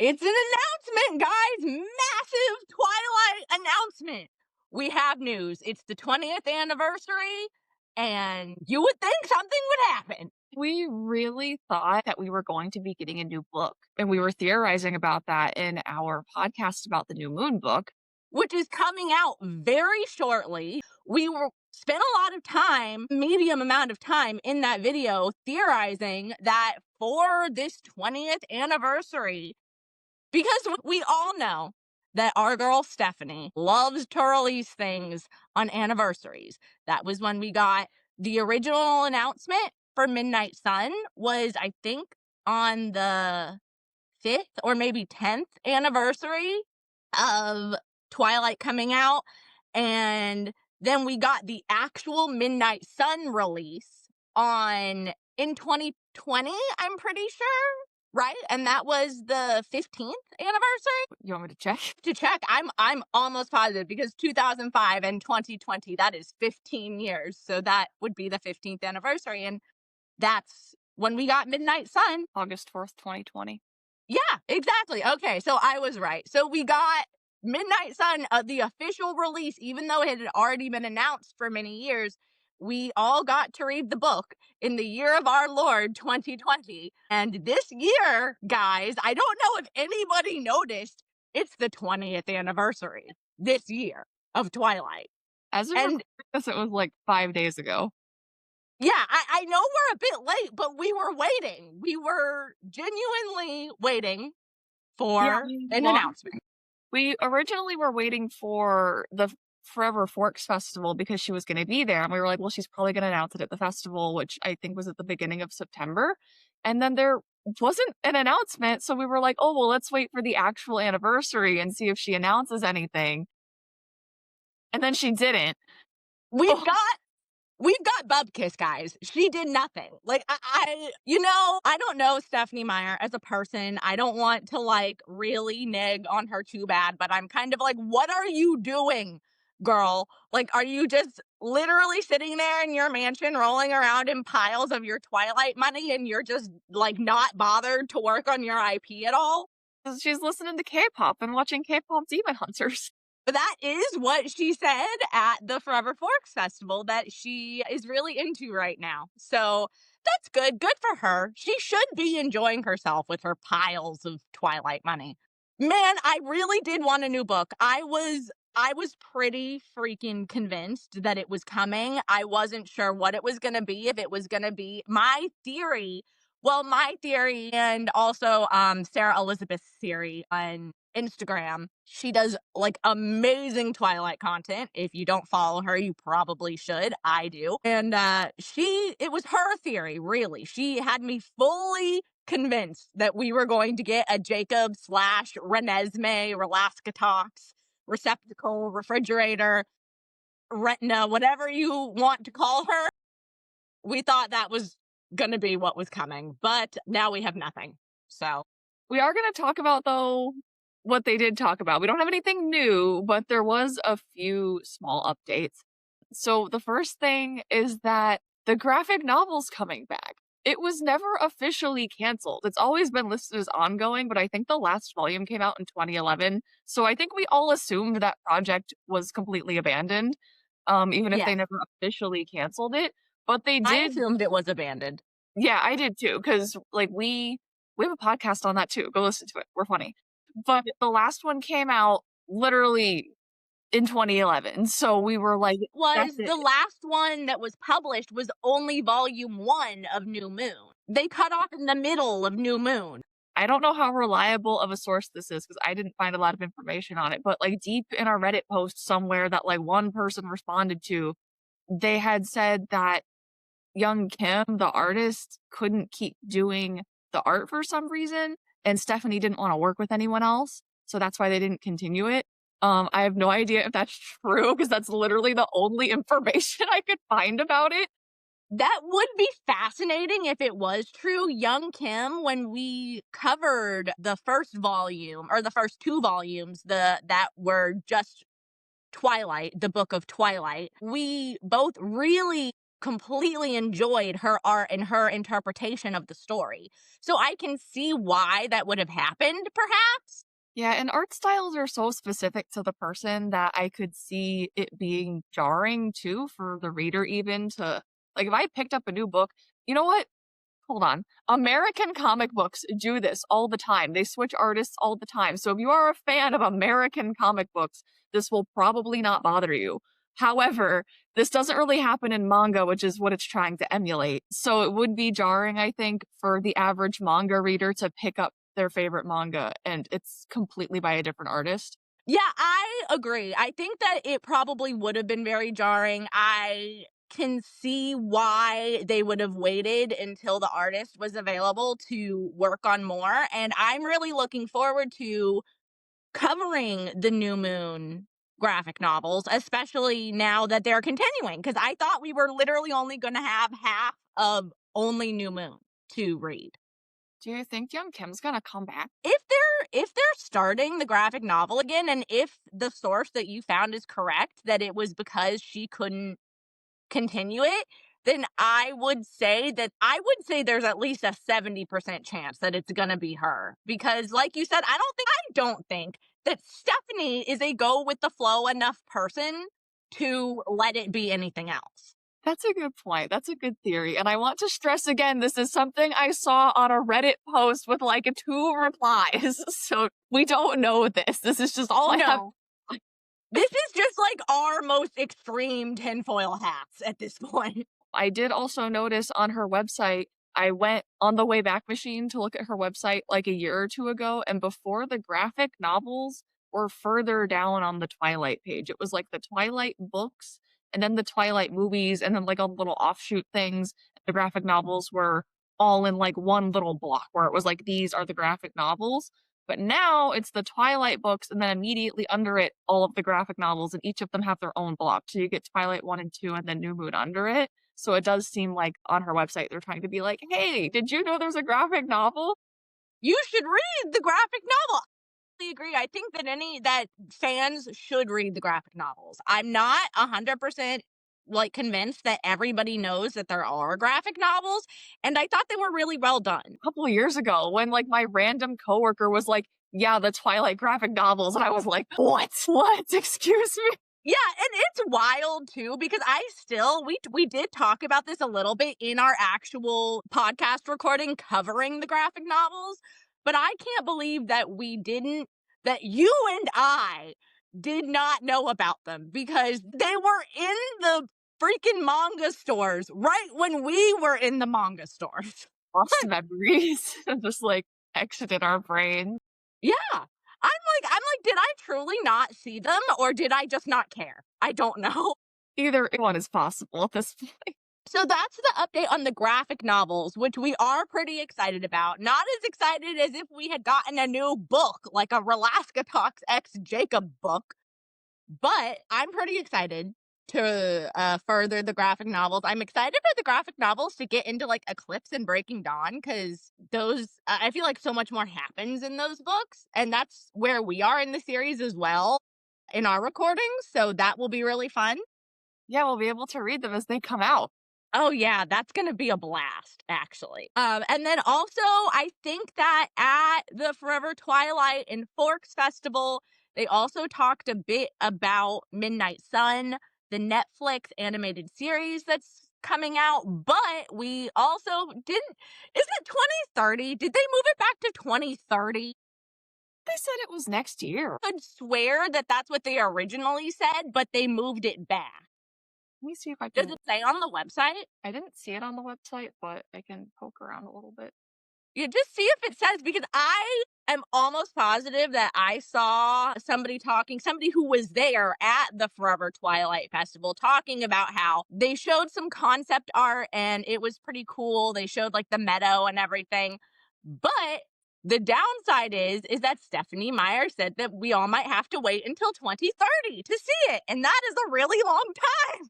It's an announcement, guys! Massive Twilight announcement! We have news. It's the 20th anniversary, and you would think something would happen. We really thought that we were going to be getting a new book, and we were theorizing about that in our podcast about the New Moon book. Which is coming out very shortly. We spent a lot of time, medium amount of time in that video theorizing that for this 20th anniversary, because we all know that our girl Stephanie loves to release things on anniversaries. That was when we got the original announcement for Midnight Sun was, I think, on the 5th or maybe 10th anniversary of Twilight coming out. And then we got the actual Midnight Sun release in 2020, I'm pretty sure, right? And that was the 15th anniversary. You want me to check? To check, I'm almost positive because 2005 and 2020, that is 15 years. So that would be the 15th anniversary. And that's when we got Midnight Sun. August 4th, 2020. Yeah, exactly. Okay, so I was right. So we got Midnight Sun, the official release, even though it had already been announced for many years. We all got to read the book in the year of our Lord 2020. And this year, guys, I don't know if anybody noticed, it's the 20th anniversary this year of Twilight. As of this, it was like 5 days ago. Yeah, I know we're a bit late, but we were waiting. We were genuinely waiting for an announcement. We originally were waiting for the Forever Forks Festival because she was going to be there. And we were like, well, she's probably going to announce it at the festival, which I think was at the beginning of September. And then there wasn't an announcement. So we were like, oh, well, let's wait for the actual anniversary and see if she announces anything. And then she didn't. We've got Bubkiss, guys. She did nothing. Like, I don't know Stephanie Meyer as a person. I don't want to, really neg on her too bad, but I'm kind of like, what are you doing, girl? Like, are you just literally sitting there in your mansion rolling around in piles of your Twilight money and you're just, not bothered to work on your IP at all? She's listening to K-pop and watching K-pop Demon Hunters. That is what she said at the Forever Forks Festival that she is really into right now. So that's good. Good for her. She should be enjoying herself with her piles of Twilight money. Man, I really did want a new book. I was pretty freaking convinced that it was coming. I wasn't sure what it was going to be, if it was going to be my theory and also Sarah Elizabeth's theory on Instagram. She does amazing Twilight content. If you don't follow her, you probably should. I do. And it was her theory, really. She had me fully convinced that we were going to get a Jacob / Renesmee, Relaskatox, receptacle, refrigerator, retina, whatever you want to call her. We thought that was going to be what was coming, but now we have nothing. So we are going to talk about, though, what they did talk about. We don't have anything new, but there was a few small updates. So the first thing is that the graphic novel's coming back. It was never officially canceled. It's always been listed as ongoing, but I think the last volume came out in 2011. So I think we all assumed that project was completely abandoned, even if they never officially canceled it. But they did. I assumed it was abandoned. Yeah, I did too, because we have a podcast on that too. Go listen to it. We're funny. But the last one came out literally in 2011. So we were like, the last one that was published was only volume 1 of New Moon. They cut off in the middle of New Moon. I don't know how reliable of a source this is because I didn't find a lot of information on it. But deep in our Reddit post somewhere that one person responded to, they had said that young Kim, the artist, couldn't keep doing the art for some reason, and Stephanie didn't want to work with anyone else, so that's why they didn't continue it. I have no idea if that's true, because that's literally the only information I could find about it. That would be fascinating if it was true. Young Kim, when we covered the first volume, or the first 2 volumes, that were just Twilight, the book of Twilight, we both really completely enjoyed her art and her interpretation of the story. So I can see why that would have happened, perhaps. Yeah, and art styles are so specific to the person that I could see it being jarring too for the reader even to like if I picked up a new book, you know what? Hold on. American comic books do this all the time. They switch artists all the time. So if you are a fan of American comic books, this will probably not bother you. However, this doesn't really happen in manga, which is what it's trying to emulate. So it would be jarring, I think, for the average manga reader to pick up their favorite manga and it's completely by a different artist. Yeah, I agree. I think that it probably would have been very jarring. I can see why they would have waited until the artist was available to work on more. And I'm really looking forward to covering the New Moon graphic novels, especially now that they're continuing, because I thought we were literally only going to have half of only New Moon to read. Do you think Young Kim's gonna come back? If they're starting the graphic novel again, and if the source that you found is correct, that it was because she couldn't continue it, then I would say there's at least a 70% chance that it's gonna be her. Because like you said, I don't think that Stephanie is a go with the flow enough person to let it be anything else. That's a good point. That's a good theory. And I want to stress again, this is something I saw on a Reddit post with like two replies. So we don't know this. This is just all I have. No. This is just like our most extreme tinfoil hats at this point. I did also notice on her website, I went on the Wayback Machine to look at her website like a year or two ago, and before the graphic novels were further down on the Twilight page. It was like the Twilight books and then the Twilight movies and then like all the little offshoot things. The graphic novels were all in like one little block where it was like these are the graphic novels. But now it's the Twilight books and then immediately under it all of the graphic novels and each of them have their own block. So you get Twilight 1 and 2 and then New Moon under it. So it does seem like on her website they're trying to be like, "Hey, did you know there's a graphic novel?" You should read the graphic novel. I agree. I think that fans should read the graphic novels. I'm not 100% like convinced that everybody knows that there are graphic novels, and I thought they were really well done. A couple of years ago when like my random coworker was like, "Yeah, the Twilight graphic novels." And I was like, "What? What? Excuse me?" Yeah, and it's wild too because we did talk about this a little bit in our actual podcast recording covering the graphic novels, but I can't believe that you and I did not know about them because they were in the freaking manga stores right when we were in the manga stores. Lost memories just like exited our brain. Yeah. I'm like, did I truly not see them or did I just not care? I don't know. Either one is possible at this point. So that's the update on the graphic novels, which we are pretty excited about. Not as excited as if we had gotten a new book, like a Relaska Talks X Jacob book, but I'm pretty excited to further the graphic novels. I'm excited for the graphic novels to get into like Eclipse and Breaking Dawn because I feel like so much more happens in those books, and that's where we are in the series as well in our recordings. So that will be really fun. Yeah, we'll be able to read them as they come out. Oh yeah, that's gonna be a blast, actually. And then also, I think that at the Forever Twilight and Forks Festival, they also talked a bit about Midnight Sun, the Netflix animated series that's coming out. But we also didn't. Is it 2030? Did they move it back to 2030? They said it was next year. I could swear that that's what they originally said, but they moved it back. Let me see if I Does can. it say on the website? I didn't see it on the website, but I can poke around a little bit. You just see if it says because I am almost positive that I saw somebody who was there at the Forever Twilight Festival talking about how they showed some concept art and it was pretty cool. They showed like the meadow and everything. But the downside is that Stephanie Meyer said that we all might have to wait until 2030 to see it. And that is a really long time.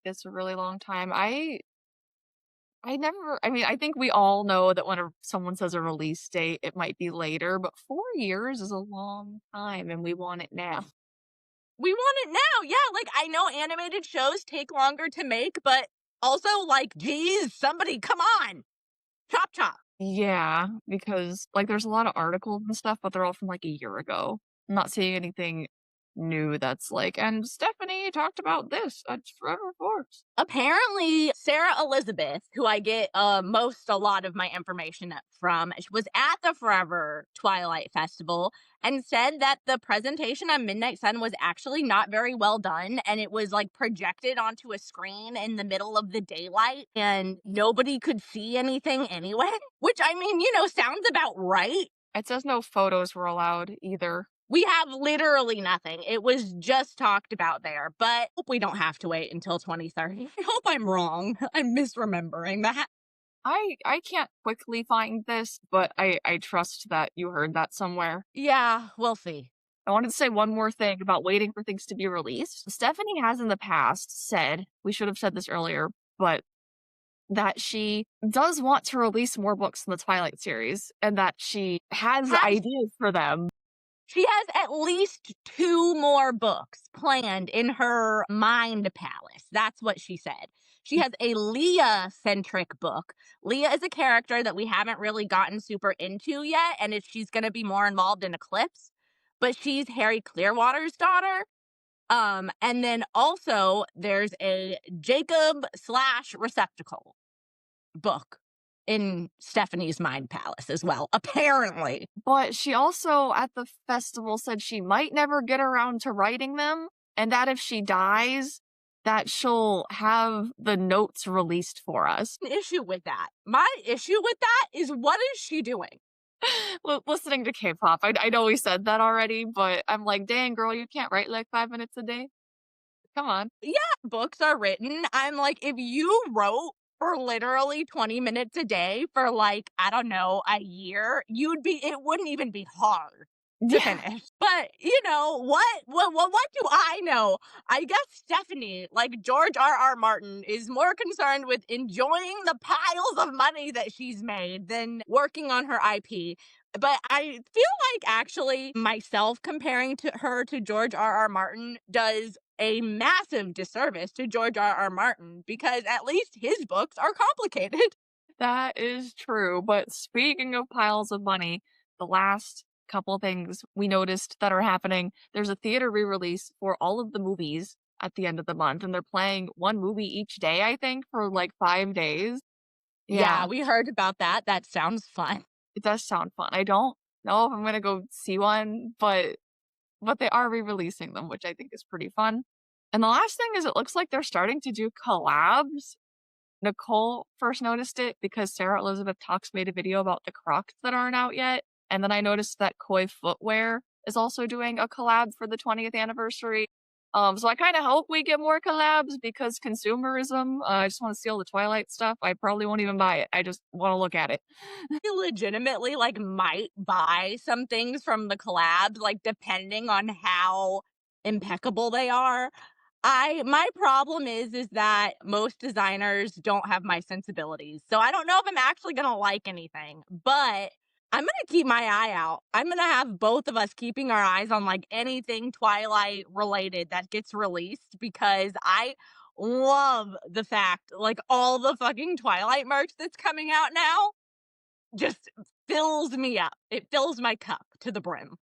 It's a really long time. I mean, I think we all know that when someone says a release date, it might be later, but 4 years is a long time and we want it now. We want it now. Yeah, like I know animated shows take longer to make, but Also, like, geez, somebody come on. Chop chop. Yeah, because, like, there's a lot of articles and stuff, but they're all from, like, a year ago. I'm not seeing anything new that's like, "And Stephanie talked about this at Forever Force." Apparently, Sarah Elizabeth, who I get a lot of my information from, was at the Forever Twilight Festival and said that the presentation on Midnight Sun was actually not very well done. And it was like projected onto a screen in the middle of the daylight and nobody could see anything anyway, which I mean, sounds about right. It says no photos were allowed either. We have literally nothing. It was just talked about there, but hope we don't have to wait until 2030. I hope I'm wrong. I'm misremembering that. I can't quickly find this, but I trust that you heard that somewhere. Yeah, we'll see. I wanted to say one more thing about waiting for things to be released. Stephanie has in the past said, we should have said this earlier, but that she does want to release more books in the Twilight series and that she has Has ideas for them. She has at least two more books planned in her mind palace. That's what she said. She has a Leah centric book. Leah is a character that we haven't really gotten super into yet, and she's going to be more involved in Eclipse, but she's Harry Clearwater's daughter. And then also there's a Jacob slash receptacle book in Stephanie's mind palace as well, apparently. But she also at the festival said she might never get around to writing them, and that if she dies, that she'll have the notes released for us. An issue with that. My issue with that is what is she doing? Listening to K-pop, I know we said that already, but I'm like, dang girl, you can't write like 5 minutes a day. Come on. Yeah, books are written. I'm like, if you wrote for literally 20 minutes a day for like, I don't know, a year, it wouldn't even be hard to Yeah. finish. But you know what do I know? I guess Stephanie, like George R. R. Martin, is more concerned with enjoying the piles of money that she's made than working on her IP. But I feel like actually myself comparing to her to George R. R. Martin does a massive disservice to George R. R. Martin because at least his books are complicated. That is true. But speaking of piles of money, the last couple things we noticed that are happening, there's a theater re-release for all of the movies at the end of the month, and they're playing one movie each day, I think, for like 5 days. Yeah, Yeah, we heard about that. That sounds fun. it does sound fun. I don't know if I'm gonna go see one, but they are re-releasing them, which I think is pretty fun. And the last thing is it looks like they're starting to do collabs. Nicole first noticed it because Sarah Elizabeth Talks made a video about the Crocs that aren't out yet. And then I noticed that Koi Footwear is also doing a collab for the 20th anniversary. So I kind of hope we get more collabs because consumerism, I just want to steal the Twilight stuff. I probably won't even buy it. I just want to look at it. I legitimately like might buy some things from the collabs, like depending on how impeccable they are. I My problem is that most designers don't have my sensibilities. So I don't know if I'm actually going to like anything, but I'm going to keep my eye out. I'm going to have both of us keeping our eyes on like anything Twilight related that gets released because I love the fact like all the fucking Twilight merch that's coming out now just fills me up. It fills my cup to the brim.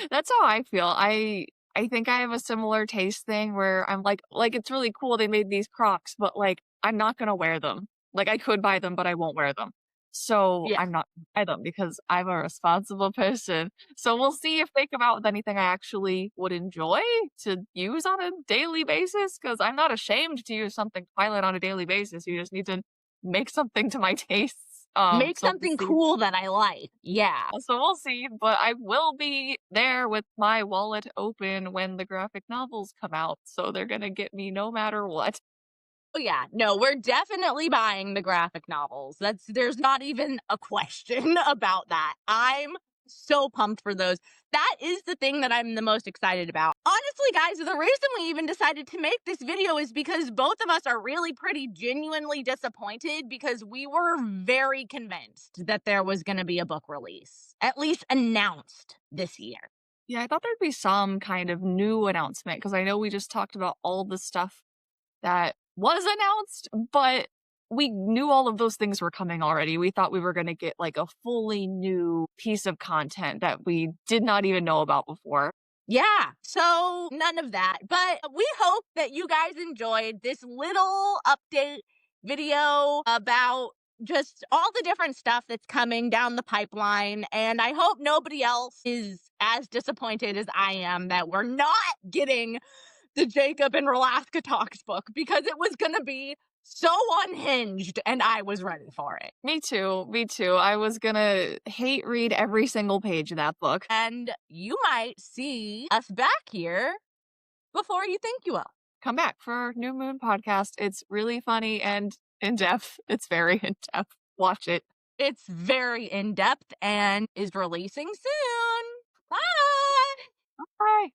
That's how I feel. I think I have a similar taste thing where I'm like it's really cool they made these Crocs, but like I'm not gonna wear them. Like I could buy them, but I won't wear them. So Yeah. I'm not gonna buy them because I'm a responsible person. So we'll see if they come out with anything I actually would enjoy to use on a daily basis. Because I'm not ashamed to use something Twilight on a daily basis. You just need to make something to my tastes. Make So we'll something see. cool that I like. Yeah. So we'll see, but I will be there with my wallet open when the graphic novels come out, so they're gonna get me no matter what. Oh yeah. No, we're definitely buying the graphic novels. There's not even a question about that. I'm so pumped for those. That is the thing that I'm the most excited about. Honestly, guys, the reason we even decided to make this video is because both of us are really pretty genuinely disappointed because we were very convinced that there was going to be a book release, at least announced this year. Yeah, I thought there'd be some kind of new announcement because I know we just talked about all the stuff that was announced, but we knew all of those things were coming already. We thought we were gonna get, like, a fully new piece of content that we did not even know about before. Yeah, so none of that. But we hope that you guys enjoyed this little update video about just all the different stuff that's coming down the pipeline. And I hope nobody else is as disappointed as I am that we're not getting the Jacob and Ralaska Talks book because it was going to be so unhinged and I was ready for it. Me too, me too. I was gonna hate read every single page of that book. And you might see us back here before you think you will. Come back for our New Moon podcast. It's really funny and in depth. It's very in depth. Watch it. It's very in depth and is releasing soon. Bye. Bye.